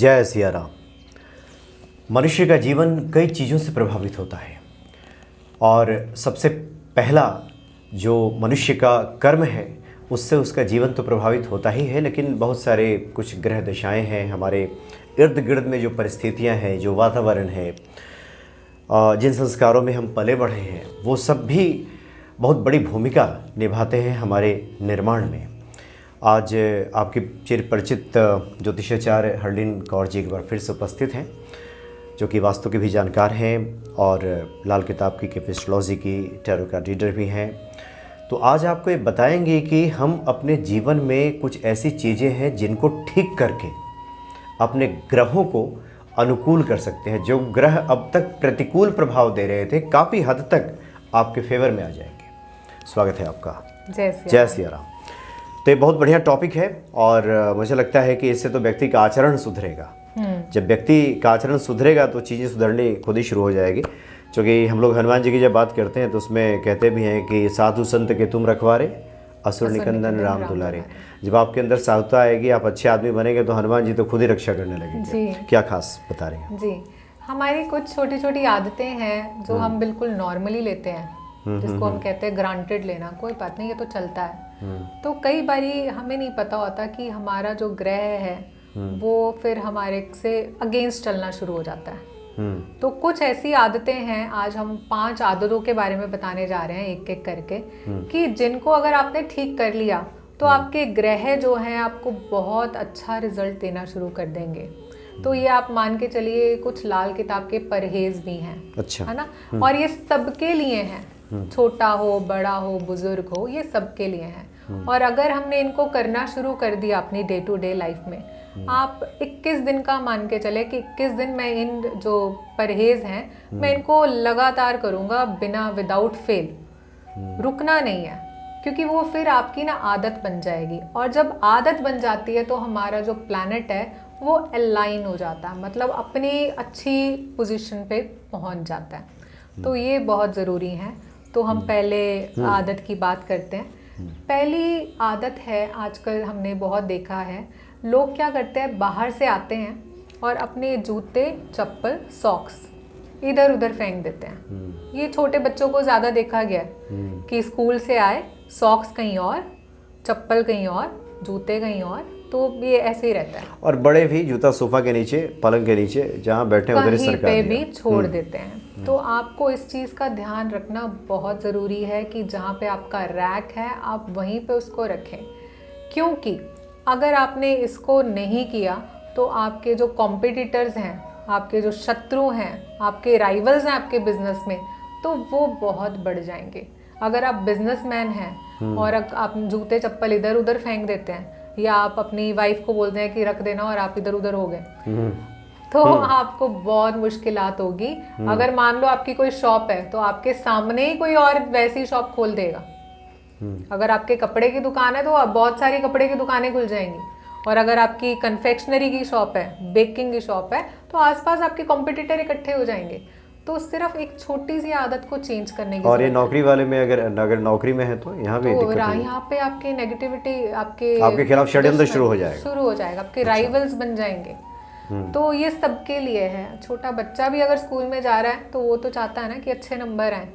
जय सिया राम। मनुष्य का जीवन कई चीज़ों से प्रभावित होता है और सबसे पहला जो मनुष्य का कर्म है उससे उसका जीवन तो प्रभावित होता ही है, लेकिन बहुत सारे कुछ ग्रह दशाएं हैं, हमारे इर्द गिर्द में जो परिस्थितियां हैं, जो वातावरण है, जिन संस्कारों में हम पले बढ़े हैं, वो सब भी बहुत बड़ी भूमिका निभाते हैं हमारे निर्माण में। आज आपके चिर परिचित ज्योतिषाचार्य हरलीन कौर जी एक बार फिर से उपस्थित हैं, जो कि वास्तु के भी जानकार हैं और लाल किताब की एस्ट्रोलॉजी की टैरो कार्ड रीडर भी हैं। तो आज आपको ये बताएंगे कि हम अपने जीवन में कुछ ऐसी चीज़ें हैं जिनको ठीक करके अपने ग्रहों को अनुकूल कर सकते हैं। जो ग्रह अब तक प्रतिकूल प्रभाव दे रहे थे, काफ़ी हद तक आपके फेवर में आ जाएंगे। स्वागत है आपका। जय सिया राम। तो ये बहुत बढ़िया टॉपिक है और मुझे लगता है कि इससे तो व्यक्ति का आचरण सुधरेगा। जब व्यक्ति का आचरण सुधरेगा तो चीज़ें सुधरनी खुद ही शुरू हो जाएगी। क्योंकि हम लोग हनुमान जी की जब बात करते हैं तो उसमें कहते भी हैं कि साधु संत के तुम रखवारे, असुर निकंदन राम दुलारे। जब आपके अंदर साधुता आएगी, आप अच्छे आदमी बनेंगे, तो हनुमान जी तो खुद ही रक्षा करने लगेंगे। क्या खास बता रहे हैं जी? हमारी कुछ छोटी छोटी आदतें हैं जो हम बिल्कुल नॉर्मली लेते हैं, जिसको हम कहते हैं ग्रांटेड लेना, कोई बात नहीं, ये तो चलता है। तो कई बारी हमें नहीं पता होता कि हमारा जो ग्रह है वो फिर हमारे से अगेंस्ट चलना शुरू हो जाता है। तो कुछ ऐसी आदतें हैं, आज हम 5 आदतों के बारे में बताने जा रहे हैं एक एक करके, कि जिनको अगर आपने ठीक कर लिया तो आपके ग्रह जो हैं आपको बहुत अच्छा रिजल्ट देना शुरू कर देंगे। तो ये आप मान के चलिए कुछ लाल किताब के परहेज भी हैं। अच्छा। है ना? और ये सबके लिए हैं, छोटा हो, बड़ा हो, बुजुर्ग हो, ये सबके लिए हैं। और अगर हमने इनको करना शुरू कर दिया अपनी डे टू डे लाइफ में, आप 21 दिन का मान के चले कि 21 दिन मैं इन जो परहेज हैं मैं इनको लगातार करूँगा बिना विदाउट फेल, रुकना नहीं है, क्योंकि वो फिर आपकी ना आदत बन जाएगी। और जब आदत बन जाती है तो हमारा जो प्लैनेट है वो अलाइन हो जाता है, मतलब अपनी अच्छी पोजीशन पे पहुंच जाता है। तो ये बहुत ज़रूरी है। तो हम पहले आदत की बात करते हैं। पहली आदत है, आजकल हमने बहुत देखा है, लोग क्या करते हैं, बाहर से आते हैं और अपने जूते, चप्पल, सॉक्स इधर उधर फेंक देते हैं। ये छोटे बच्चों को ज़्यादा देखा गया है कि स्कूल से आए, सॉक्स कहीं और, चप्पल कहीं और, जूते कहीं और, तो ये ऐसे ही रहता है। और बड़े भी जूता सोफा के नीचे, पलंग के नीचे, जहाँ बैठे उधर ही पे भी छोड़ देते हैं। तो आपको इस चीज़ का ध्यान रखना बहुत ज़रूरी है कि जहाँ पे आपका रैक है आप वहीं पे उसको रखें, क्योंकि अगर आपने इसको नहीं किया तो आपके जो कॉम्पिटिटर्स हैं, आपके जो शत्रु हैं, आपके राइवल्स हैं आपके बिजनेस में, तो वो बहुत बढ़ जाएंगे। अगर आप बिजनेसमैन हैं और आप जूते चप्पल इधर उधर फेंक देते हैं, या आप अपनी वाइफ को बोलते हैं कि रख देना और आप इधर उधर हो गए, तो आपको बहुत मुश्किलात होगी। अगर मान लो आपकी कोई शॉप है तो आपके सामने ही कोई और वैसी शॉप खोल देगा। अगर आपके कपड़े की दुकान है तो बहुत सारी कपड़े की दुकानें खुल जाएंगी, और अगर आपकी कन्फेक्शनरी की शॉप है, बेकिंग की शॉप है, तो आसपास आपके कॉम्पिटिटर इकट्ठे हो जाएंगे। तो सिर्फ एक छोटी सी आदत को चेंज करने की। और ये नौकरी वाले में अगर नौकरी में है तो यहाँ भी तो यहाँ पे आपकी नेगेटिविटी, आपके खिलाफ षड्यंत्र शुरू हो जाएगा, आपके राइवल्स बन जाएंगे। तो ये सबके लिए है। छोटा बच्चा भी अगर स्कूल में जा रहा है तो वो तो चाहता है ना कि अच्छे नंबर आए,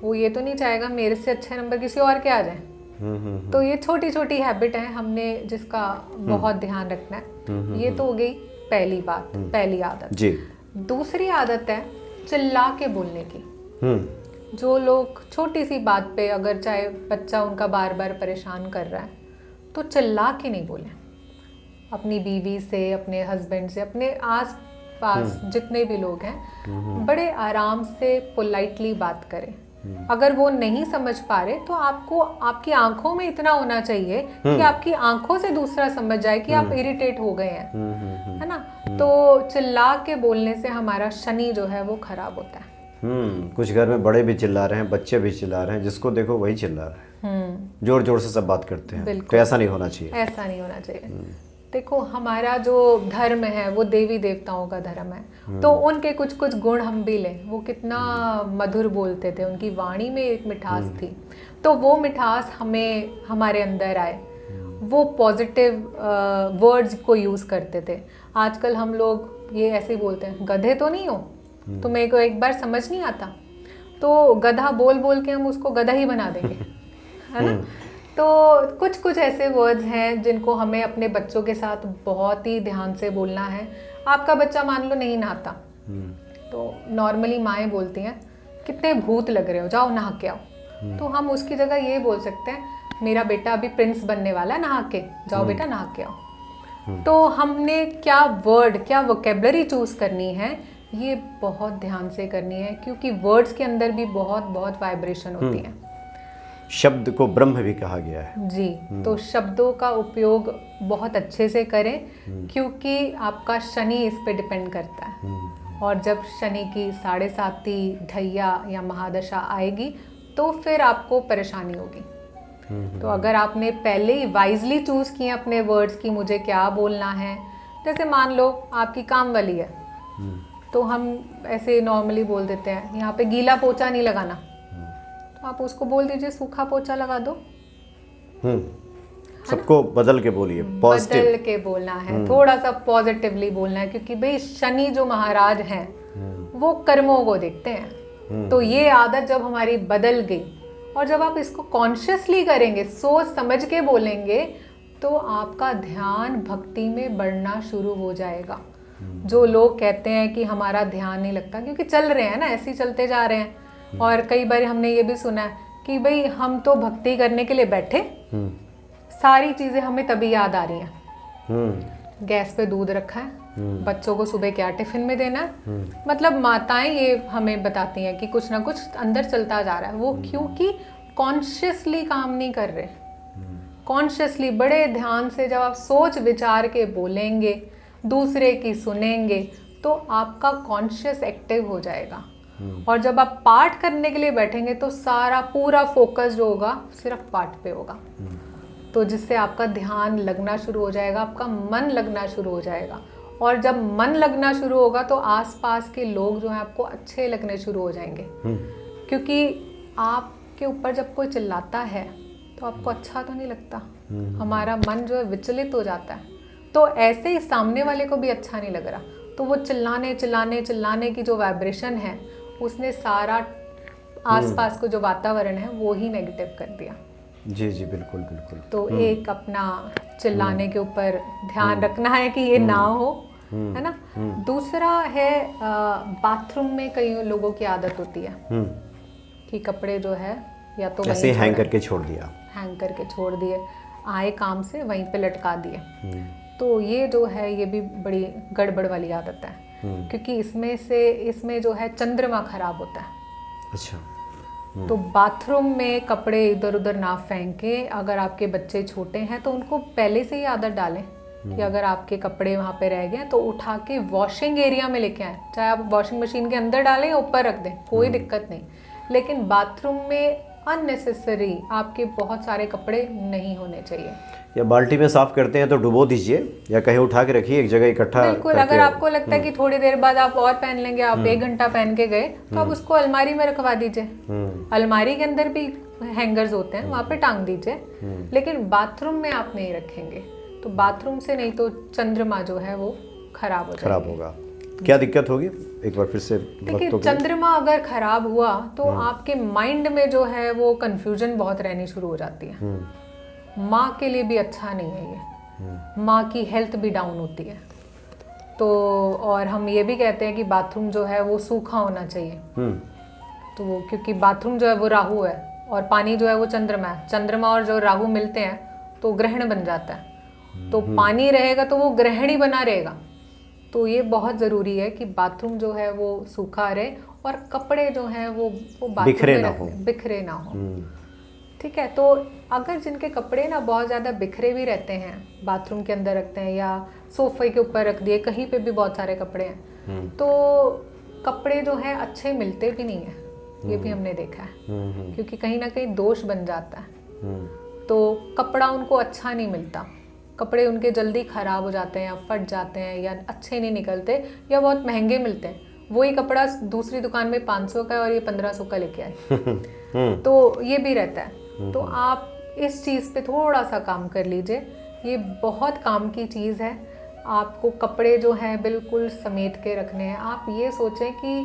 वो ये तो नहीं चाहेगा मेरे से अच्छे नंबर किसी और के आ जाए। तो ये छोटी छोटी हैबिट है हमने जिसका बहुत ध्यान रखना है। ये तो हो गई पहली बात, पहली आदत जी। दूसरी आदत है चिल्ला के बोलने की। जो लोग छोटी सी बात पे, अगर चाहे बच्चा उनका बार बार परेशान कर रहा है, तो चिल्ला के नहीं बोलें। अपनी बीवी से, अपने हस्बैंड से, अपने आस पास जितने भी लोग हैं, बड़े आराम से पोलाइटली बात करें। अगर वो नहीं समझ पा रहे तो आपको आपकी आंखों में इतना होना चाहिए कि आपकी आंखों से दूसरा समझ जाए कि आप इरिटेट हो गए हैं, है ना? तो चिल्ला के बोलने से हमारा शनि जो है वो खराब होता है। कुछ घर में बड़े भी चिल्ला रहे हैं, बच्चे भी चिल्ला रहे हैं, जिसको देखो वही चिल्ला रहे हैं, जोर जोर से सब बात करते हैं। तो ऐसा नहीं होना चाहिए, ऐसा नहीं होना चाहिए। देखो, हमारा जो धर्म है वो देवी देवताओं का धर्म है, तो उनके कुछ कुछ गुण हम भी लें। वो कितना मधुर बोलते थे, उनकी वाणी में एक मिठास थी, तो वो मिठास हमें हमारे अंदर आए वो पॉजिटिव वर्ड्स को यूज़ करते थे। आजकल हम लोग ये ऐसे ही बोलते हैं, गधे तो नहीं हो, तो मेरे को एक बार समझ नहीं आता, तो गधा बोल बोल के हम उसको गधा ही बना देंगे, है ना। तो कुछ कुछ ऐसे वर्ड्स हैं जिनको हमें अपने बच्चों के साथ बहुत ही ध्यान से बोलना है। आपका बच्चा मान लो नहीं नहाता, तो नॉर्मली माएँ बोलती हैं कितने भूत लग रहे हो, जाओ नहा के आओ। तो हम उसकी जगह ये बोल सकते हैं, मेरा बेटा अभी प्रिंस बनने वाला है, नहा के जाओ बेटा, नहा के आओ। तो हमने क्या वर्ड, क्या वोकेबलरी चूज करनी है, ये बहुत ध्यान से करनी है, क्योंकि वर्ड्स के अंदर भी बहुत बहुत वाइब्रेशन होती है। शब्द को ब्रह्म भी कहा गया है जी। तो शब्दों का उपयोग बहुत अच्छे से करें, क्योंकि आपका शनि इस पे डिपेंड करता है। और जब शनि की 7.5 ढैया या महादशा आएगी तो फिर आपको परेशानी होगी। तो अगर आपने पहले ही वाइजली चूज किए अपने वर्ड्स की मुझे क्या बोलना है, जैसे मान लो आपकी काम वाली है, तो हम ऐसे नॉर्मली बोल देते हैं यहाँ पे गीला पोछा नहीं लगाना, तो आप उसको बोल दीजिए सूखा पोछा लगा दो। सबको बदल के बोलिए, पॉजिटिव बदल के बोलना है, थोड़ा सा पॉजिटिवली बोलना है, क्योंकि भाई शनि जो महाराज हैं वो कर्मों को देखते हैं। तो ये आदत जब हमारी बदल गई, और जब आप इसको कॉन्शियसली करेंगे, सोच समझ के बोलेंगे, तो आपका ध्यान भक्ति में बढ़ना शुरू हो जाएगा। जो लोग कहते हैं कि हमारा ध्यान नहीं लगता, क्योंकि चल रहे हैं ना, ऐसे ही चलते जा रहे हैं। और कई बार हमने ये भी सुना है कि भाई हम तो भक्ति करने के लिए बैठे, सारी चीजें हमें तभी याद आ रही हैं। गैस पे दूध रखा है, बच्चों को सुबह क्या टिफिन में देना है, मतलब माताएं ये हमें बताती हैं कि कुछ ना कुछ अंदर चलता जा रहा है। वो क्योंकि कॉन्शियसली काम नहीं कर रहे। कॉन्शियसली बड़े ध्यान से जब आप सोच विचार के बोलेंगे, दूसरे की सुनेंगे, तो आपका कॉन्शियस एक्टिव हो जाएगा। और जब आप पाठ करने के लिए बैठेंगे तो सारा पूरा फोकस जो होगा सिर्फ पाठ पे होगा, तो जिससे आपका ध्यान लगना शुरू हो जाएगा, आपका मन लगना शुरू हो जाएगा। और जब मन लगना शुरू होगा तो आसपास के लोग जो हैं आपको अच्छे लगने शुरू हो जाएंगे, क्योंकि आपके ऊपर जब कोई चिल्लाता है तो आपको अच्छा तो नहीं लगता, हमारा मन जो है विचलित हो जाता है। तो ऐसे ही सामने वाले को भी अच्छा नहीं लग रहा, तो वो चिल्लाने चिल्लाने चिल्लाने की जो वाइब्रेशन है उसने सारा आसपास को जो वातावरण है वो ही नेगेटिव कर दिया। जी जी बिल्कुल बिल्कुल। तो एक अपना चिल्लाने के ऊपर ध्यान रखना है कि ये ना हो, है ना। दूसरा है बाथरूम में कई लोगों की आदत होती है कि कपड़े जो है या तो ऐसे हैंग करके छोड़ दिया, हैंग करके छोड़ दिए, आए काम से वहीं पे लटका दिए। तो ये जो है ये भी बड़ी गड़बड़ वाली आदत है, क्योंकि इसमें जो है चंद्रमा खराब होता है। अच्छा। तो बाथरूम में कपड़े इधर उधर ना फेंके। अगर आपके बच्चे छोटे हैं तो उनको पहले से ही आदत डालें कि अगर आपके कपड़े वहाँ पे रह गए तो उठा के वॉशिंग एरिया में लेके आएं, चाहे आप वॉशिंग मशीन के अंदर डालें या ऊपर रख दें, कोई दिक्कत नहीं। लेकिन बाथरूम में अननेसेसरी आपके बहुत सारे कपड़े नहीं होने चाहिए। या बाल्टी में साफ करते हैं तो डुबो दीजिए या कहीं उठा के रखिए एक जगह इकट्ठा। बिल्कुल। अगर आपको लगता है कि थोड़ी देर बाद आप और पहन लेंगे, आप 1 घंटा पहन के गए, तो आप उसको अलमारी में रखवा दीजिए। अलमारी के अंदर भी हैंगर्स होते हैं, वहाँ पे टांग दीजिए। लेकिन बाथरूम में आप नहीं रखेंगे, तो बाथरूम से नहीं तो चंद्रमा जो है वो खराब होगा। क्या दिक्कत होगी, एक बार फिर से देखिए। चंद्रमा अगर खराब हुआ तो आपके माइंड में जो है वो कंफ्यूजन बहुत रहनी शुरू हो जाती है। माँ के लिए भी अच्छा नहीं है ये, माँ की हेल्थ भी डाउन होती है। तो और हम ये भी कहते हैं कि बाथरूम जो है वो सूखा होना चाहिए। तो क्योंकि बाथरूम जो है वो राहु है और पानी जो है वो चंद्रमा है। चंद्रमा और जो राहु मिलते हैं तो ग्रहण बन जाता है। तो पानी रहेगा तो वो ग्रहण ही बना रहेगा। तो ये बहुत ज़रूरी है कि बाथरूम जो है वो सूखा रहे और कपड़े जो हैं वो बिखरे ना हो। ठीक है। तो अगर जिनके कपड़े ना बहुत ज़्यादा बिखरे भी रहते हैं, बाथरूम के अंदर रखते हैं या सोफे के ऊपर रख दिए, कहीं पे भी बहुत सारे कपड़े हैं, तो कपड़े जो हैं अच्छे मिलते भी नहीं है। ये भी हमने देखा है, क्योंकि कहीं ना कहीं दोष बन जाता है। तो कपड़ा उनको अच्छा नहीं मिलता, कपड़े उनके जल्दी ख़राब हो जाते हैं या फट जाते हैं या अच्छे नहीं निकलते या बहुत महंगे मिलते हैं। वही कपड़ा दूसरी दुकान में 500 का है और ये 1500 का लेके आए। तो ये भी रहता है। तो आप इस चीज़ पे थोड़ा सा काम कर लीजिए, ये बहुत काम की चीज़ है। आपको कपड़े जो हैं बिल्कुल समेट के रखने हैं। आप ये सोचें कि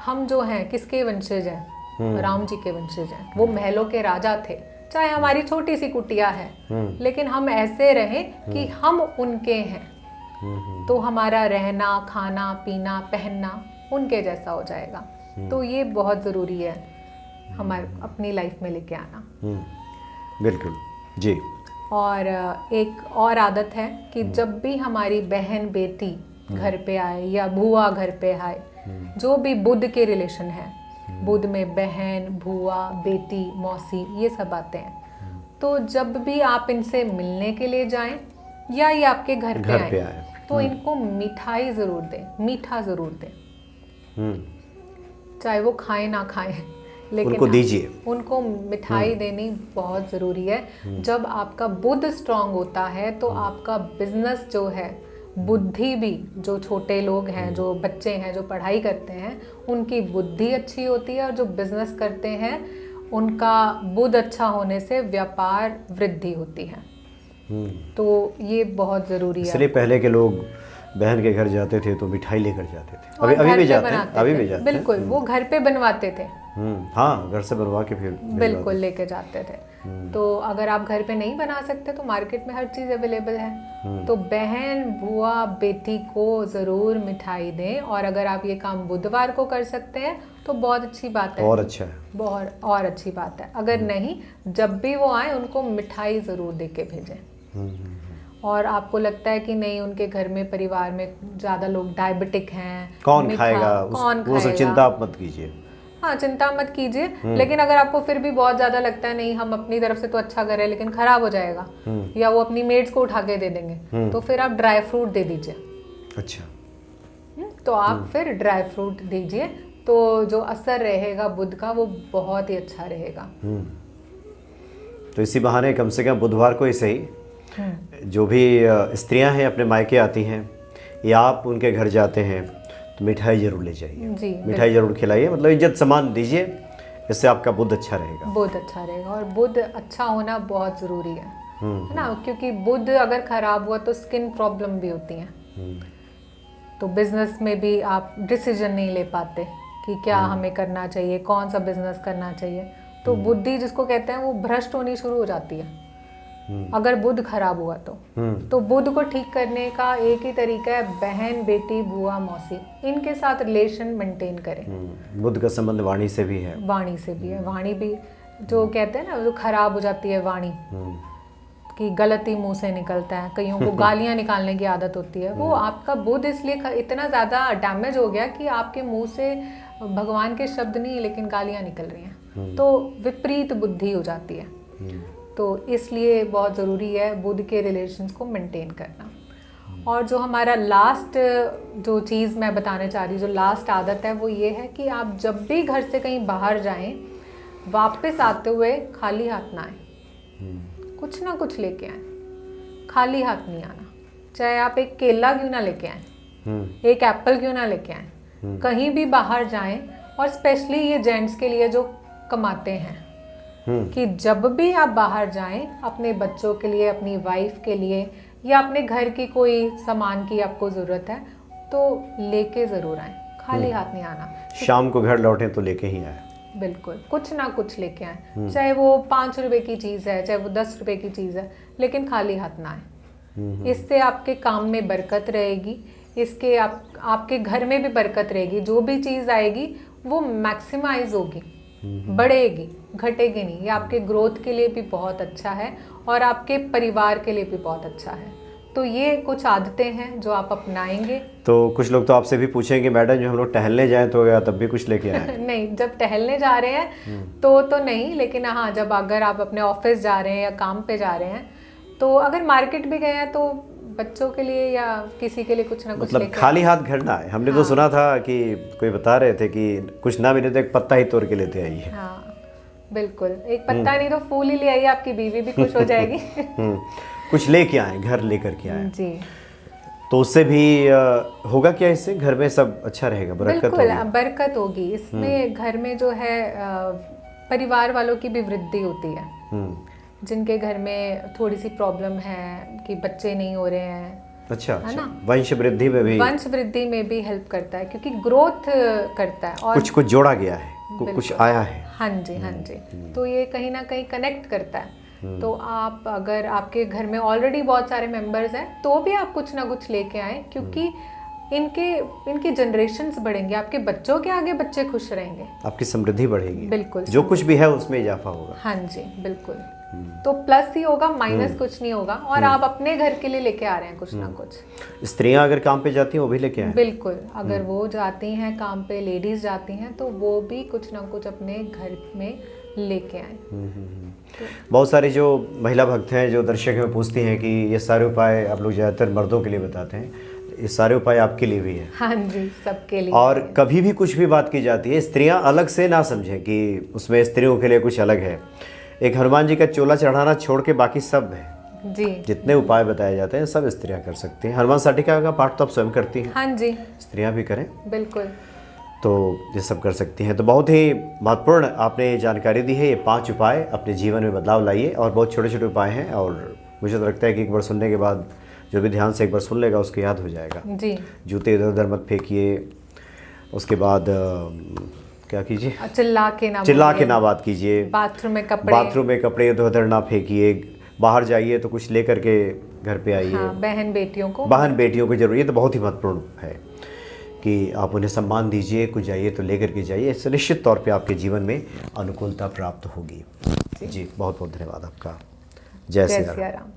हम जो हैं किसके वंशज हैं, राम जी के वंशज हैं। वो महलों के राजा थे, चाहे हमारी छोटी सी कुटिया है, लेकिन हम ऐसे रहें कि हम उनके हैं, तो हमारा रहना, खाना, पीना, पहनना उनके जैसा हो जाएगा। तो ये बहुत ज़रूरी है हमारे अपनी लाइफ में लेके आना। बिल्कुल जी। और एक और आदत है कि जब भी हमारी बहन बेटी घर पे आए या बुआ घर पे आए, जो भी बुध के रिलेशन है, बुध में बहन, बुआ, बेटी, मौसी, ये सब आते हैं। तो जब भी आप इनसे मिलने के लिए जाएं या ये आपके घर पे आए, तो इनको मिठाई ज़रूर दें, मीठा ज़रूर दें। चाहे वो खाएं ना खाएं, लेकिन उनको दीजिए, उनको मिठाई देनी बहुत ज़रूरी है। जब आपका बुध स्ट्रांग होता है तो आपका बिजनेस जो है, बुद्धि भी, जो छोटे लोग हैं, जो बच्चे हैं, जो पढ़ाई करते हैं, उनकी बुद्धि अच्छी होती है, और जो बिजनेस करते हैं उनका बुध अच्छा होने से व्यापार वृद्धि होती है। तो ये बहुत ज़रूरी है। इसलिए पहले के लोग बहन के घर जाते थे तो मिठाई लेकर जाते थे। अभी भी जाते हैं, अभी भी जाते हैं। बिल्कुल, वो घर पे बनवाते थे। हाँ, घर से बनवा के फिर बिल्कुल लेके जाते थे। तो अगर आप घर पे नहीं बना सकते तो मार्केट में हर चीज़ अवेलेबल है। तो बहन, बुआ, बेटी को ज़रूर मिठाई दें, और अगर आप ये काम बुधवार को कर सकते हैं तो बहुत अच्छी बात है, और अच्छा है, बहुत और अच्छी बात है। अगर नहीं, जब भी वो आए उनको मिठाई ज़रूर दे के भेजें। और आपको लगता है कि नहीं, उनके घर में, परिवार में ज़्यादा लोग डायबिटिक हैं, कौन खाएगा, वो सब चिंता आप मत कीजिए। हाँ, चिंता मत कीजिए। लेकिन अगर आपको फिर भी बहुत ज़्यादा लगता है नहीं, हम अपनी तरफ से तो अच्छा कर रहे हैं लेकिन ख़राब हो जाएगा, या वो अपनी मेड्स को उठा के दे देंगे, तो फिर आप ड्राई फ्रूट दे दीजिए। अच्छा। तो आप फिर ड्राई फ्रूट दीजिए, तो जो असर रहेगा बुध का वो बहुत ही अच्छा रहेगा। तो इसी बहाने कम से कम बुधवार को ही सही, जो भी स्त्रियां हैं अपने मायके आती हैं या आप उनके घर जाते हैं तो मिठाई जरूर ले जाइए जी, मिठाई जरूर खिलाइए, मतलब इज्जत सम्मान दीजिए, इससे आपका बुध अच्छा रहेगा। बुध अच्छा रहेगा, और बुध अच्छा होना बहुत ज़रूरी है ना, क्योंकि बुध अगर ख़राब हुआ तो स्किन प्रॉब्लम भी होती हैं। तो बिजनेस में भी आप डिसीजन नहीं ले पाते कि क्या हमें करना चाहिए, कौन सा बिजनेस करना चाहिए। तो बुद्धि जिसको कहते हैं वो भ्रष्ट होनी शुरू हो जाती है अगर बुध खराब हुआ तो बुध को ठीक करने का एक ही तरीका है, बहन, बेटी, बुआ, मौसी, इनके साथ रिलेशन मेंटेन करें। बुध का संबंध वाणी से भी है, वाणी से भी है। वाणी भी जो कहते हैं ना, जो खराब हो जाती है वाणी, कि गलती मुंह से निकलता है, कईयों को गालियां निकालने की आदत होती है, वो आपका बुध इसलिए इतना ज़्यादा डैमेज हो गया कि आपके मुंह से भगवान के शब्द नहीं लेकिन गालियां निकल रही हैं, तो विपरीत बुद्धि हो जाती है। तो इसलिए बहुत ज़रूरी है बुध के रिलेशंस को मेंटेन करना। और जो हमारा लास्ट जो चीज़ मैं बताना चाह रही हूँ, जो लास्ट आदत है, वो ये है कि आप जब भी घर से कहीं बाहर जाएं, वापस आते हुए खाली हाथ ना आए, कुछ ना कुछ लेके आए, खाली हाथ नहीं आना। चाहे आप एक केला क्यों ना लेके आए, एक एप्पल क्यों ना लेके आए, कहीं भी बाहर जाएं, और स्पेशली ये जेंट्स के लिए जो कमाते हैं, कि जब भी आप बाहर जाएं, अपने बच्चों के लिए, अपनी वाइफ के लिए, या अपने घर की कोई सामान की आपको ज़रूरत है तो लेके ज़रूर आएं, खाली हाथ नहीं आना। शाम को घर लौटें तो लेके ही आए, बिल्कुल कुछ ना कुछ लेके आए, चाहे वो 5 रुपए की चीज़ है, चाहे वो 10 रुपए की चीज़ है, लेकिन खाली हाथ ना आए। इससे आपके काम में बरकत रहेगी, इसके आपके घर में भी बरकत रहेगी। जो भी चीज़ आएगी वो मैक्सिमाइज होगी, बढ़ेगी, घटेगी नहीं। ये आपके ग्रोथ के लिए भी बहुत अच्छा है और आपके परिवार के लिए भी बहुत अच्छा है। तो ये कुछ आदतें हैं जो आप अपनाएंगे। तो कुछ लोग तो आपसे भी पूछेंगे, मैडम जो हम लोग टहलने जाएं तो या तब भी कुछ लेके आए? नहीं, जब टहलने जा रहे हैं तो नहीं, लेकिन हाँ, जब अगर आप अपने ऑफिस जा रहे हैं या काम पे जा रहे हैं, तो अगर मार्केट भी गए हैं तो बच्चों के लिए या किसी के लिए कुछ ना कुछ मतलब खाली हाथ घर ना आए। हमने तो सुना था कि कोई बता रहे थे कि कुछ ना मिले तो एक पत्ता ही तोड़ के लेते आइए। हाँ बिल्कुल, एक पत्ता नहीं तो फूल ही ले आइए, आपकी बीवी भी खुश हो जाएगी। कुछ लेके आए, घर लेकर के आए जी, तो उससे भी होगा क्या? इससे घर में सब अच्छा रहेगा, बरकत होगी? बिल्कुल बरकत होगी इसमें। घर में जो है परिवार वालों की भी वृद्धि होती है। जिनके घर में थोड़ी सी प्रॉब्लम है कि बच्चे नहीं हो रहे हैं, अच्छा है अच्छा, ना? वंश वृद्धि में भी वंश वृद्धि में भी हेल्प करता है क्योंकि ग्रोथ करता है और कुछ कुछ जोड़ा गया है, कुछ बिल्कुल। आया है। हाँ जी, हाँ जी। तो ये कहीं ना कहीं कनेक्ट करता है। तो आप अगर आपके घर में ऑलरेडी बहुत सारे मेंबर्स हैं तो भी आप कुछ ना कुछ लेके आए, क्योंकि इनकी जनरेशंस बढ़ेंगे, आपके बच्चों के आगे बच्चे खुश रहेंगे, आपकी समृद्धि बढ़ेगी, बिल्कुल। जो कुछ भी है उसमें इजाफा होगा। हाँ जी, बिल्कुल। तो प्लस ही होगा, माइनस कुछ नहीं होगा। और आप अपने घर के लिए लेके आ रहे हैं कुछ ना कुछ। स्त्रियां अगर काम पे जाती हैं वो भी लेके आए? बिल्कुल, अगर वो जाती हैं काम पे, लेडीज जाती हैं, तो वो भी कुछ ना कुछ अपने घर में लेके आए। बहुत सारी जो महिला भक्त हैं जो दर्शक में पूछती हैं कि ये सारे उपाय आप लोग ज़्यादातर मर्दों के लिए बताते हैं, ये सारे उपाय आपके लिए भी हैं? हाँ जी, सबके लिए। और कभी भी कुछ भी बात की जाती है, स्त्रियां अलग से ना समझें कि उसमें स्त्रियों के लिए कुछ अलग है। एक हनुमान जी का चोला चढ़ाना छोड़ के बाकी सब है जी, जितने उपाय बताए जाते हैं सब स्त्रियां कर सकती हैं। हनुमान साटिका का पाठ तो आप स्वयं करती हैं, हाँ जी, स्त्रियां भी करें बिल्कुल। तो ये सब कर सकती हैं। तो बहुत ही महत्वपूर्ण आपने जानकारी दी है। ये 5 उपाय अपने जीवन में बदलाव लाइए, और बहुत छोटे छोटे उपाय हैं, और मुझे तो लगता है कि एक बार सुनने के बाद जो भी ध्यान से एक बार सुन लेगा उसको याद हो जाएगा। जी, जूते इधर उधर मत फेंकिए, उसके बाद क्या कीजिए, चिल्ला के ना बात कीजिए, बाथरूम में कपड़े इधर उधर ना फेंकिए, बाहर जाइए तो कुछ ले करके घर पे आइए। हाँ, बहन बेटियों की जरूरी है, तो बहुत ही महत्वपूर्ण है कि आप उन्हें सम्मान दीजिए, कुछ जाइए तो ले करके जाइए, इससे निश्चित तौर पे आपके जीवन में अनुकूलता प्राप्त होगी। जी बहुत बहुत धन्यवाद आपका। जय सिया राम।